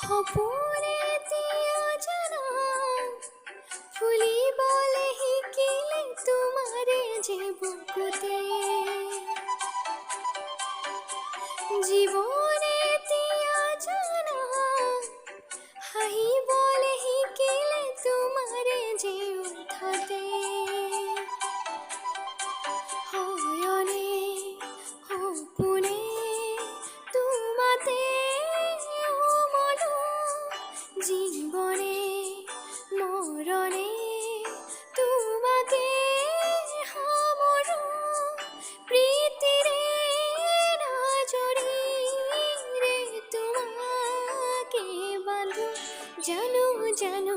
সপোনেতে অজানা ফুলি বলে শিকিলে তোমাৰে যে বুকুতে জীৱনেতে অজানা হাঁহিবলে শিকিলে তোমাৰে যে উঠতে হয়নে সপোনে তোমাতে মনো জীবনে মরণে তোমাকে সামৰো প্ৰীতিৰে নজৰিৰে তোমাকে বান্ধো জানো জানো